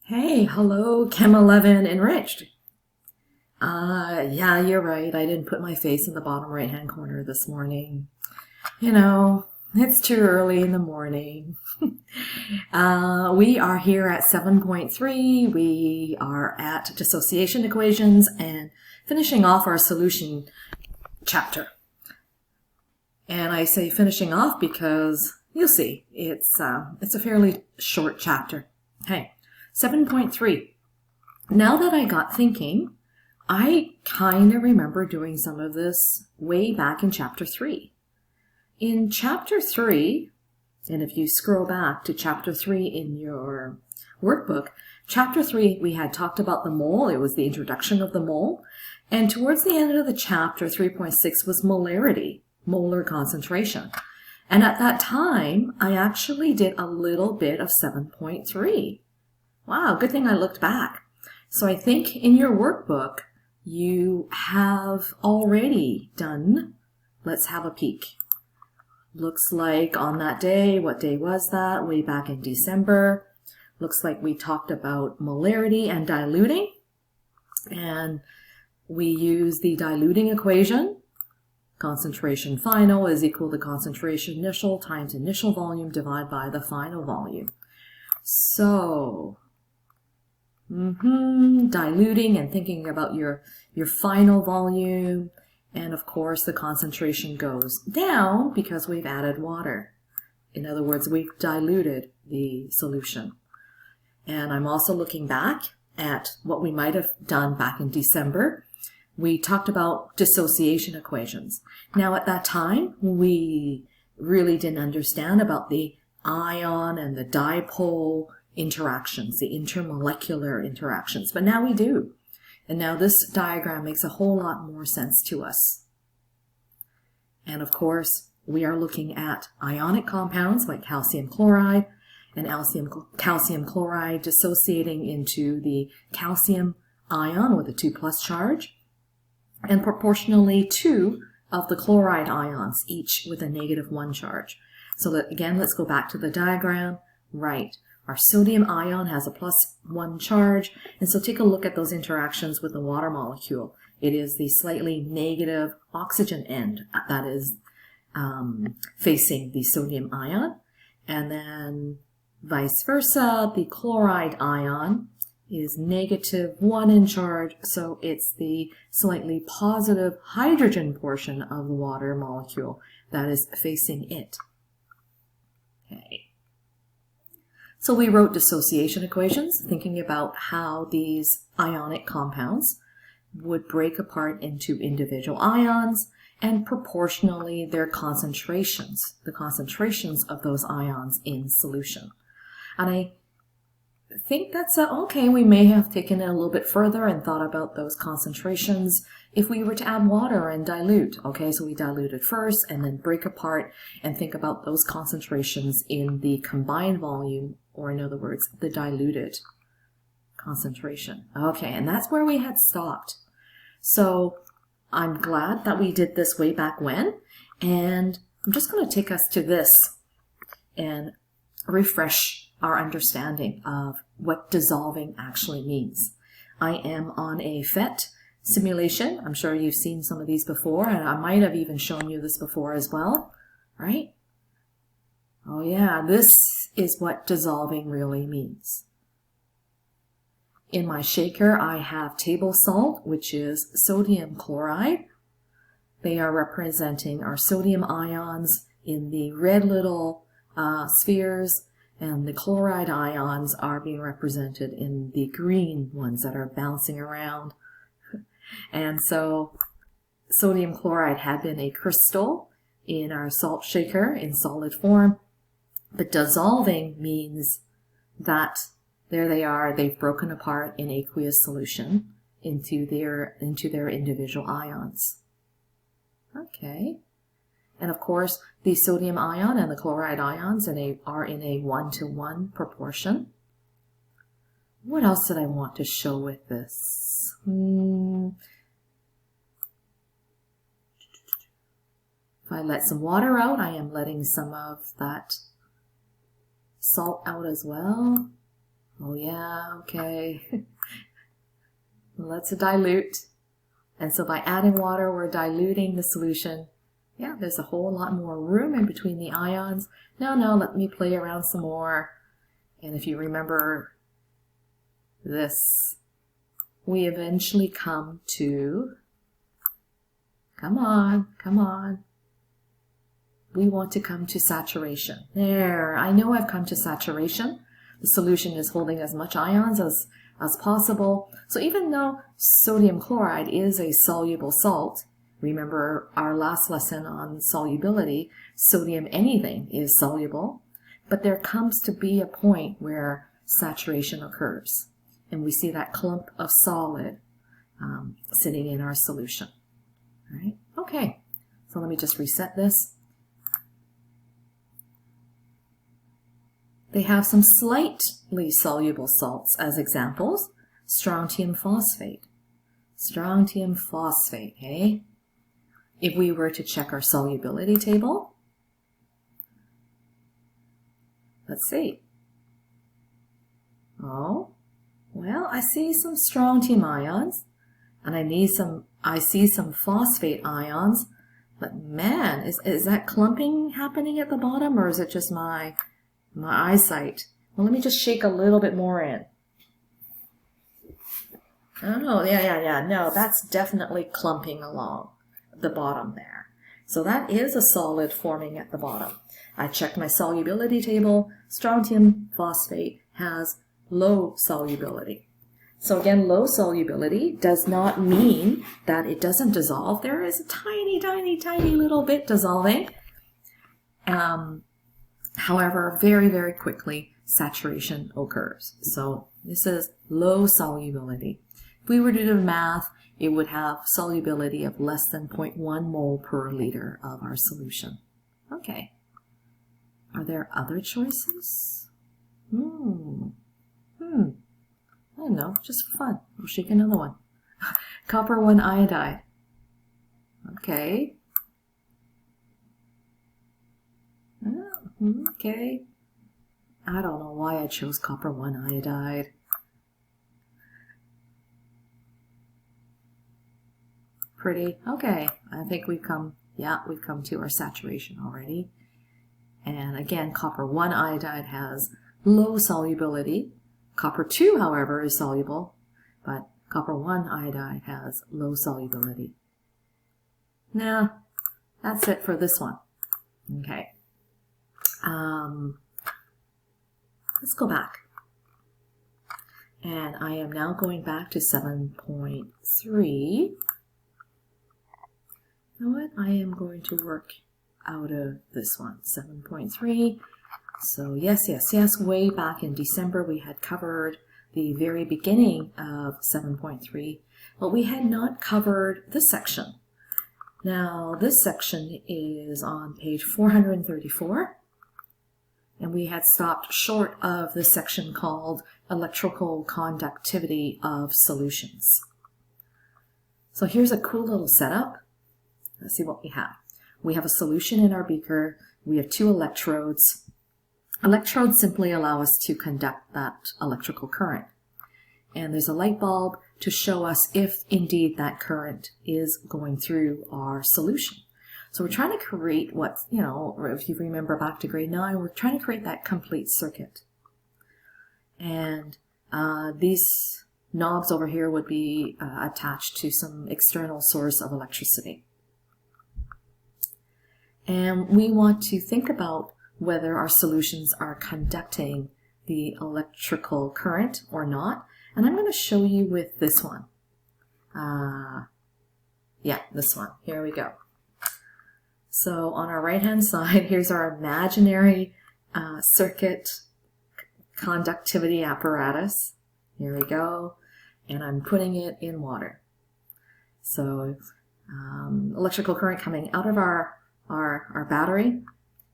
Hey, hello, Chem 11 Enriched. Yeah, you're right. I didn't put my face in the bottom right-hand corner this morning. You know, it's too early in the morning. We are here at 7.3. We are at dissociation equations and finishing off our solution chapter. And I say finishing off because you'll see, it's a fairly short chapter. Hey. 7.3. Now that I got thinking, I kind of remember doing some of this way back in chapter 3. In chapter 3, and if you scroll back to chapter 3 in your workbook, chapter 3 we had talked about the mole. It was the introduction of the mole. And towards the end of the chapter, 3.6 was molarity, molar concentration. And at that time, I actually did a little bit of 7.3. Wow, good thing I looked back. So I think in your workbook, you have already done, let's have a peek. Looks like on that day, what day was that? Way back in December. Looks like we talked about molarity and diluting. And we use the diluting equation. Concentration final is equal to concentration initial times initial volume divided by the final volume. So diluting and thinking about your final volume, and of course the concentration goes down because we've added water. In other words, we've diluted the solution. And I'm also looking back at what we might have done back in December. We talked about dissociation equations. Now at that time, we really didn't understand about the ion and the dipole interactions, the intermolecular interactions, but now we do. And now this diagram makes a whole lot more sense to us. And of course, we are looking at ionic compounds like calcium chloride and calcium chloride dissociating into the calcium ion with a 2+ charge, and proportionally 2 of the chloride ions, each with a -1 charge. So that, again, let's go back to the diagram. Right. Our sodium ion has a +1 charge, and so take a look at those interactions with the water molecule. It is the slightly negative oxygen end that is facing the sodium ion, and then vice versa, the chloride ion is -1 in charge, so it's the slightly positive hydrogen portion of the water molecule that is facing it. Okay. So we wrote dissociation equations, thinking about how these ionic compounds would break apart into individual ions and proportionally their concentrations, the concentrations of those ions in solution. And I think that's okay. We may have taken it a little bit further and thought about those concentrations if we were to add water and dilute. Okay, so we dilute it first and then break apart and think about those concentrations in the combined volume, or in other words, the diluted concentration. Okay, and that's where we had stopped. So I'm glad that we did this way back when, and I'm just going to take us to this and refresh our understanding of what dissolving actually means. I am on a PhET simulation. I'm sure you've seen some of these before, and I might have even shown you this before as well, right? Oh yeah, this is what dissolving really means. In my shaker, I have table salt, which is sodium chloride. They are representing our sodium ions in the red little spheres, and the chloride ions are being represented in the green ones that are bouncing around. And so sodium chloride had been a crystal in our salt shaker in solid form, but dissolving means that there they are, they've broken apart in aqueous solution into their individual ions. Okay. And of course, the sodium ion and the chloride ions are in a 1-to-1 proportion. What else did I want to show with this? If I let some water out, I am letting some of that salt out as well. Oh yeah, okay. Let's dilute. And so by adding water, we're diluting the solution. Yeah, there's a whole lot more room in between the ions. No, let me play around some more. And if you remember this, we eventually come to, come on. We want to come to saturation. There, I know I've come to saturation. The solution is holding as much ions as possible. So even though sodium chloride is a soluble salt, remember our last lesson on solubility, sodium anything is soluble, but there comes to be a point where saturation occurs. And we see that clump of solid sitting in our solution. All right? Okay, so let me just reset this. They have some slightly soluble salts as examples. Strontium phosphate. Strontium phosphate, okay? If we were to check our solubility table, let's see. Oh, well, I see some strontium ions, and I see some phosphate ions, but man, is that clumping happening at the bottom, or is it just my eyesight? Well, let me just shake a little bit more in. Oh, yeah. No, that's definitely clumping along the bottom there. So that is a solid forming at the bottom. I checked my solubility table. Strontium phosphate has low solubility. So again, low solubility does not mean that it doesn't dissolve. There is a tiny little bit dissolving. However, very quickly, saturation occurs. So this is low solubility. If we were to do the math, it would have solubility of less than 0.1 mole per liter of our solution. Okay. Are there other choices? I don't know, just for fun. We'll shake another one. Copper 1 iodide. Okay. Okay. I don't know why I chose copper 1 iodide. Pretty. Okay. I think we've come to our saturation already. And again, copper 1 iodide has low solubility. Copper 2, however, is soluble, but copper 1 iodide has low solubility. Now, that's it for this one. Okay. Let's go back. And I am now going back to 7.3. You know what? I am going to work out of this one, 7.3. So yes, way back in December we had covered the very beginning of 7.3, but we had not covered this section. Now this section is on page 434, and we had stopped short of the section called electrical conductivity of solutions. So here's a cool little setup. Let's see what we have. We have a solution in our beaker. We have 2 electrodes. Electrodes simply allow us to conduct that electrical current. And there's a light bulb to show us if indeed that current is going through our solution. So we're trying to create what, if you remember back to grade 9, we're trying to create that complete circuit. And these knobs over here would be attached to some external source of electricity. And we want to think about whether our solutions are conducting the electrical current or not. And I'm going to show you with this one. This one. Here we go. So on our right-hand side, here's our imaginary circuit conductivity apparatus. Here we go. And I'm putting it in water. So electrical current coming out of our battery.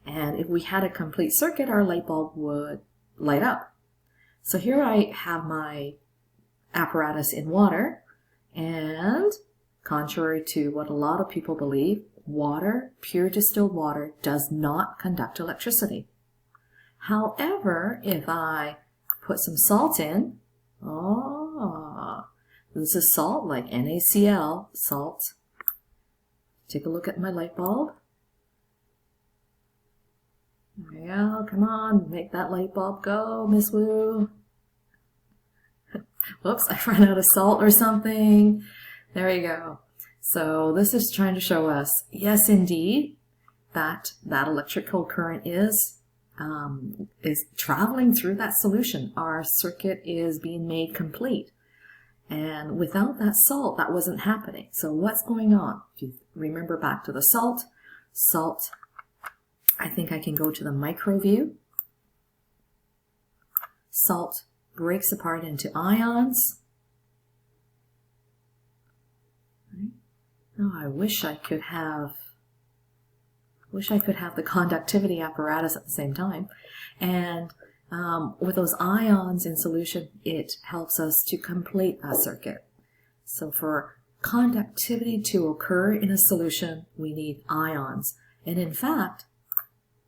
And if we had a complete circuit, our light bulb would light up. So here I have my apparatus in water, and contrary to what a lot of people believe, water, pure distilled water, does not conduct electricity. However, if I put some salt in. Oh, this is salt, like NaCl, salt. Take a look at my light bulb. There we go. Come on, make that light bulb go, Miss Wu. Whoops, I ran out of salt or something. There you go. So this is trying to show us, yes, indeed, that electrical current is traveling through that solution. Our circuit is being made complete. And without that salt, that wasn't happening. So what's going on? If you remember back to the salt, I think I can go to the micro view. Salt breaks apart into ions. Oh, I wish I could have the conductivity apparatus at the same time. And with those ions in solution, it helps us to complete that circuit. So for conductivity to occur in a solution, we need ions. And in fact,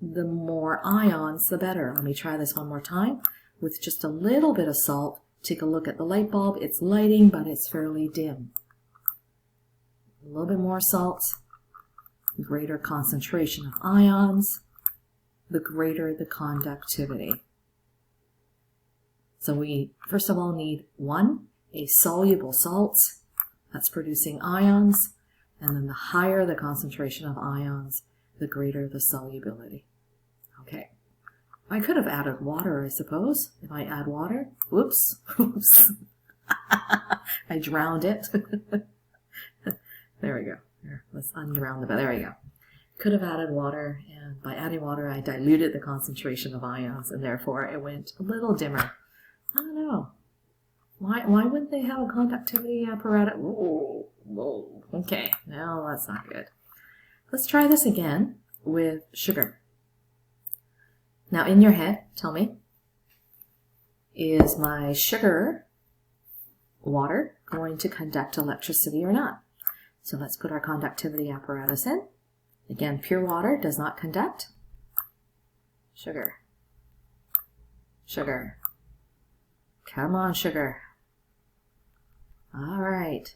the more ions, the better. Let me try this one more time. With just a little bit of salt, take a look at the light bulb. It's lighting, but it's fairly dim. A little bit more salt, greater concentration of ions, the greater the conductivity. So we, first of all, need a soluble salt that's producing ions, and then the higher the concentration of ions, the greater the solubility. Okay. I could have added water, I suppose. If I add water, whoops, oops. I drowned it. There we go. Here, let's undrown the bed. There we go. Could have added water, and by adding water, I diluted the concentration of ions, and therefore it went a little dimmer. I don't know. Why wouldn't they have a conductivity apparatus? Whoa, whoa. Okay, no, that's not good. Let's try this again with sugar. Now in your head, tell me, is my sugar water going to conduct electricity or not? So let's put our conductivity apparatus in. Again, pure water does not conduct. Sugar. Sugar. Come on, sugar. All right.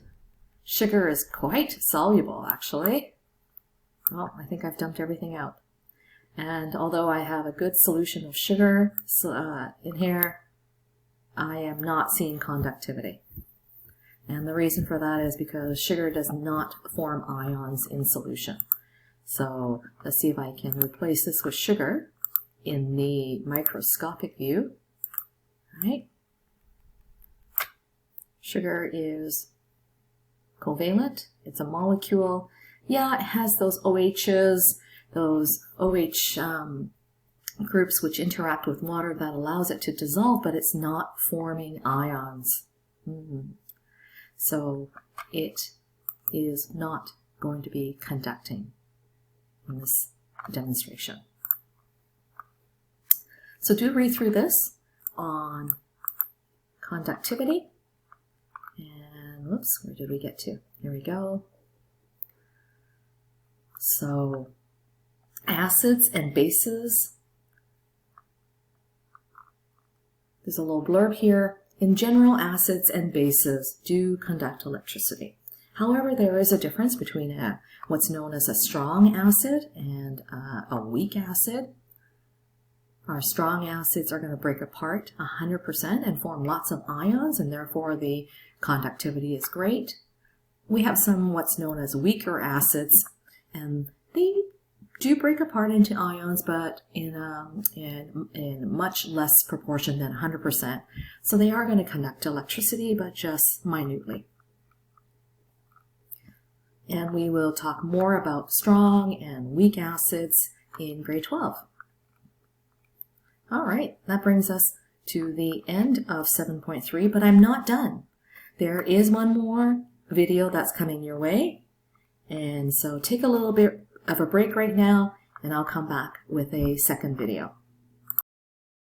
Sugar is quite soluble, actually. Well, I think I've dumped everything out. And although I have a good solution of sugar in here, I am not seeing conductivity. And the reason for that is because sugar does not form ions in solution. So let's see if I can replace this with sugar in the microscopic view. All right. Sugar is covalent. It's a molecule. Yeah, it has those OHs, those OH groups which interact with water that allows it to dissolve, but it's not forming ions. So it is not going to be conducting in this demonstration. So do read through this on conductivity. And whoops, where did we get to? Here we go. So acids and bases. There's a little blurb here. In general, acids and bases do conduct electricity. However, there is a difference between what's known as a strong acid and a weak acid. Our strong acids are going to break apart 100% and form lots of ions, and therefore the conductivity is great. We have some what's known as weaker acids, and they do break apart into ions, but in much less proportion than 100%. So they are going to conduct electricity, but just minutely. And we will talk more about strong and weak acids in grade 12. All right, that brings us to the end of 7.3, but I'm not done. There is one more video that's coming your way. And so take a little bit of a break right now, and I'll come back with a second video.